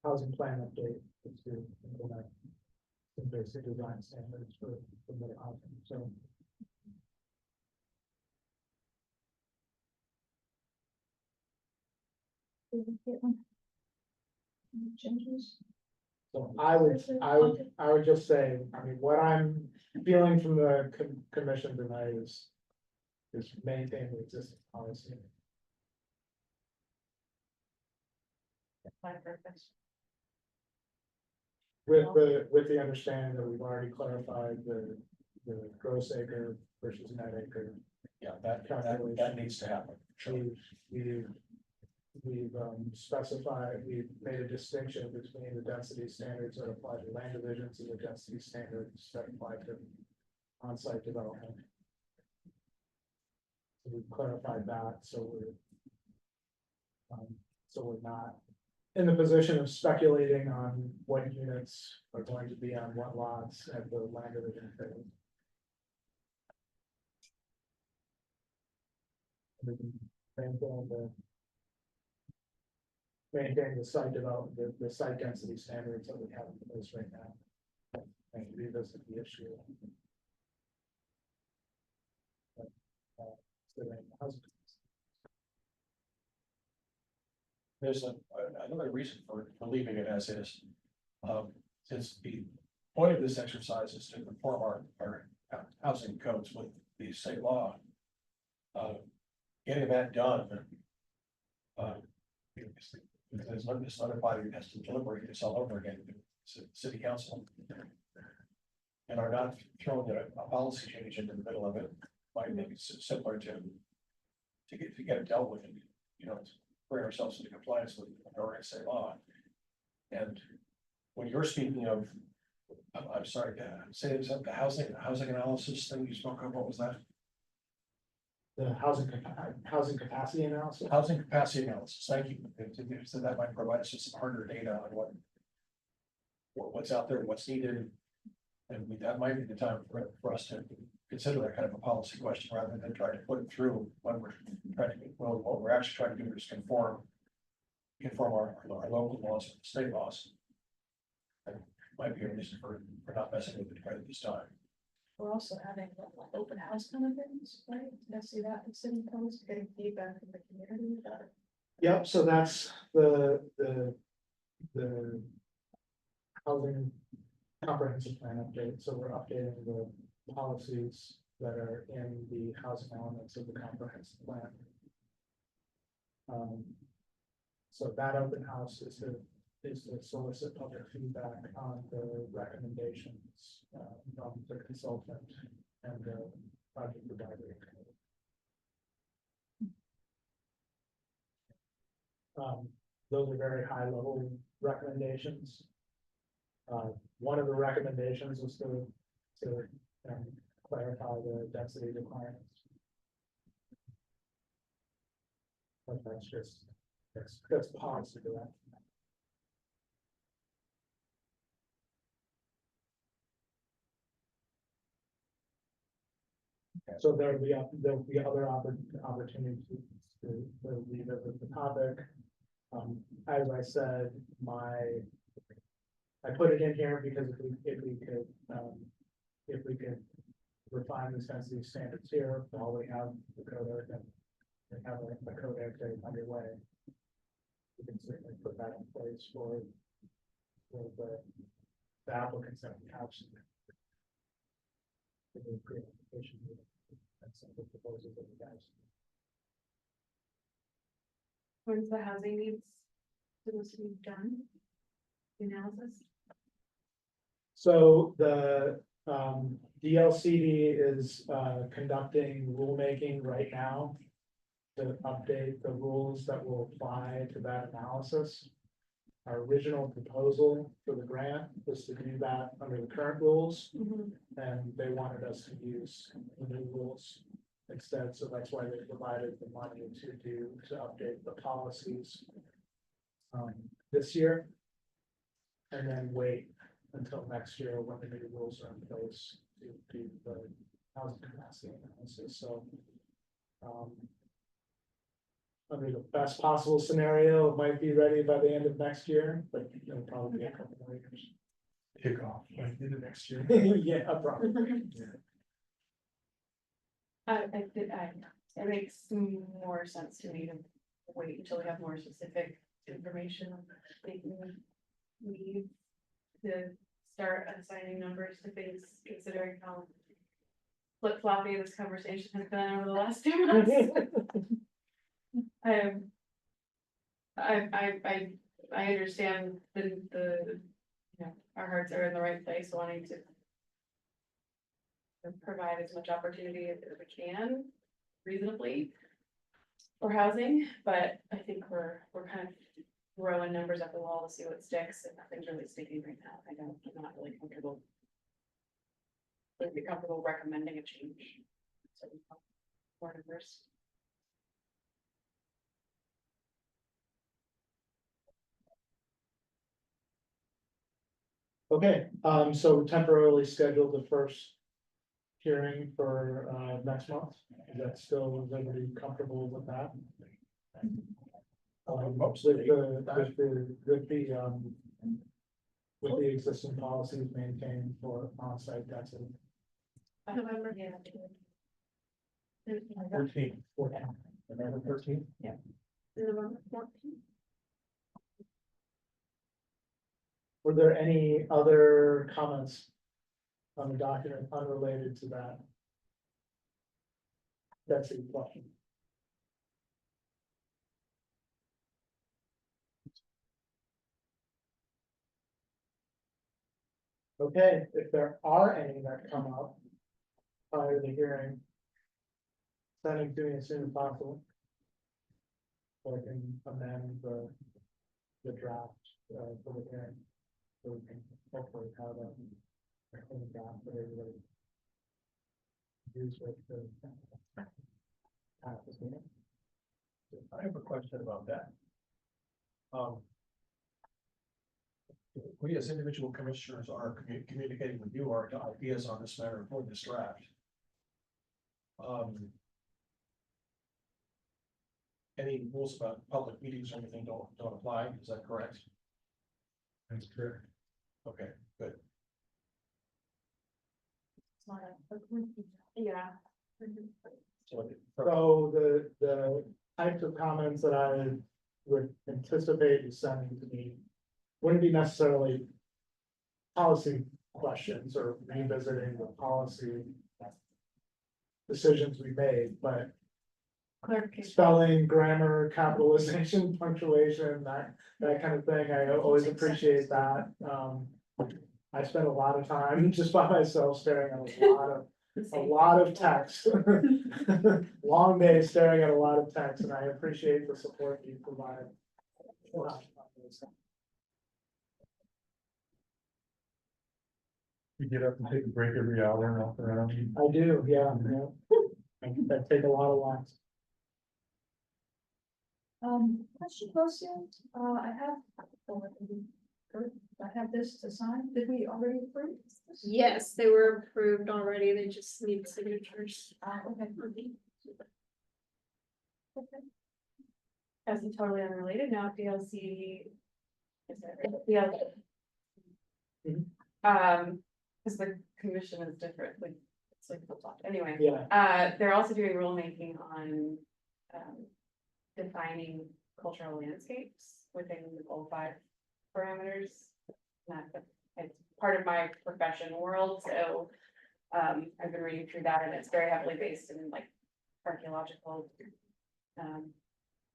housing plan update is to implement some basic design standards for middle housing, so. Changes. So I would just say, I mean, what I'm feeling from the commission tonight is maintain the existing policy. With the understanding that we've already clarified the gross acre versus net acre. Yeah, that needs to happen. Sure. We've specified, we've made a distinction between the density standards that apply to land divisions and the density standards that apply to on-site development. So we've clarified that, so we're not in the position of speculating on what units are going to be on what lots at the land division phase. Maintain the site development, the site density standards that we have in place right now. And revisit the issue. There's another reason for leaving it as is. Since the point of this exercise is to conform our housing codes with the state law. Getting that done. This other body has to deliberate this all over again, city council. And are not throwing a policy change into the middle of it, might make it simpler to get it dealt with, and, bring ourselves into compliance with Oregon state law. And when you're speaking of, I'm sorry, say it's the housing analysis thing you spoke of, what was that? The housing capacity analysis. Housing capacity analysis, thank you. So that might provide us with some harder data on what's out there, what's needed. And that might be the time for us to consider that kind of a policy question rather than trying to put it through when we're trying to, what we're actually trying to do is conform our local laws, and state laws. And might be a reason for not messing with it right at this time. We're also having like open house kind of things, right? Did I see that in city codes, getting feedback from the community about it? Yep, so that's the housing comprehensive plan update, so we're updating the policies that are in the housing elements of the comprehensive plan. So that open house is to solicit public feedback on the recommendations from the consultant and the project advisory committee. Those are very high level recommendations. One of the recommendations was to clarify the density requirements. But that's positive. So there'll be other opportunities to revisit the topic. As I said, I put it in here because if we could refine the density standards here, while we have the code and we have a code update underway, we can certainly put that in place for the applicants that we have. And some of the proposals that we guys. When's the housing needs supposed to be done? The analysis? So the DLCD is conducting rulemaking right now to update the rules that will apply to that analysis. Our original proposal for the grant was to do that under the current rules, and they wanted us to use the new rules. instead, so that's why they provided the money to update the policies. This year. And then wait until next year when the new rules are in place to do the housing capacity analysis, so. Under the best possible scenario, it might be ready by the end of next year, but it'll probably be a couple more years. Kick off, like, in the next year. Yeah, probably. It makes more sense to me to wait until we have more specific information. They can need to start assigning numbers to things, considering how flip-floppy this conversation has been over the last 2 months. I understand the, you know, our hearts are in the right place, wanting to provide as much opportunity as we can reasonably for housing, but I think we're kind of throwing numbers at the wall to see what sticks, and nothing's really sticking right now. I'm not really comfortable. Would be comfortable recommending a change. So more numbers. Okay, so temporarily scheduled the first hearing for, next month. Is that still, is everybody comfortable with that? With the existing policies maintained for on-site density. November. Yeah. 14. November 13th. November 14th. Were there any other comments on the document unrelated to that? That's the question. Okay, if there are any that come up prior to the hearing, send them to me as soon as possible. So I can amend the draft, for the hearing. So we can hopefully have a clean draft that everybody use with the. This meeting. I have a question about that. We as individual commissioners are communicating with you our ideas on this matter for this draft. Any rules about public meetings or anything don't apply, is that correct? That's correct. Okay, good. It's not a group. Yeah. So the types of comments that I would anticipate you sending to me wouldn't be necessarily policy questions or revisiting the policy decisions we made, but Clarification. spelling, grammar, capitalization, punctuation, that kind of thing. I always appreciate that. I spend a lot of time just by myself staring at a lot of text. Long days staring at a lot of text, and I appreciate the support you provide. You get up and take a break every hour and walk around. I do, yeah. I take a lot of walks. Question question, I have this to sign, did we already approve this? Yes, they were approved already, they just need signatures. Okay. As a totally unrelated now, DLC. Is there, DLC? Because the commission is different, like, it's like, anyway. Yeah, They're also doing rulemaking on, defining cultural landscapes within the goal 5 parameters. It's part of my profession world, so, I've been reading through that, and it's very heavily based in like archaeological,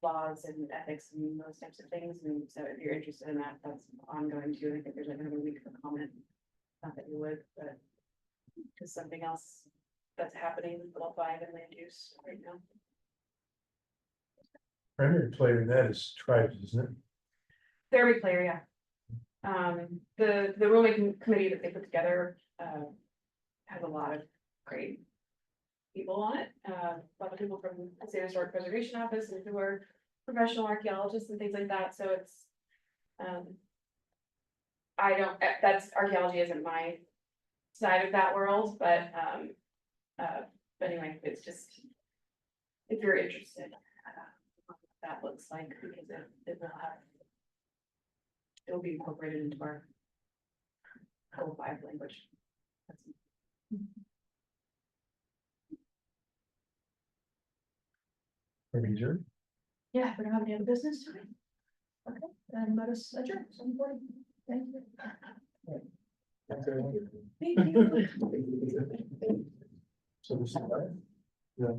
laws and ethics and those types of things, and so if you're interested in that, that's ongoing too. I think there's like another week for comment. Not that you would, but just something else that's happening with goal 5 and land use right now. Primary player in that is tribes, isn't it? Very clear, yeah. The rulemaking committee that they put together, has a lot of great people on it, a lot of people from the State Historic Preservation Office and who are professional archaeologists and things like that, so it's. I don't, that's, archaeology isn't my side of that world, but anyway, it's just. If you're interested, what that looks like, because it will have. It will be incorporated into our. Code 5 language. Are we adjourned? Yeah, we don't have any other business today. Okay, then let us adjourn, 7:40. Thank you. Thanks, everyone. Thank you. So this is. Yeah.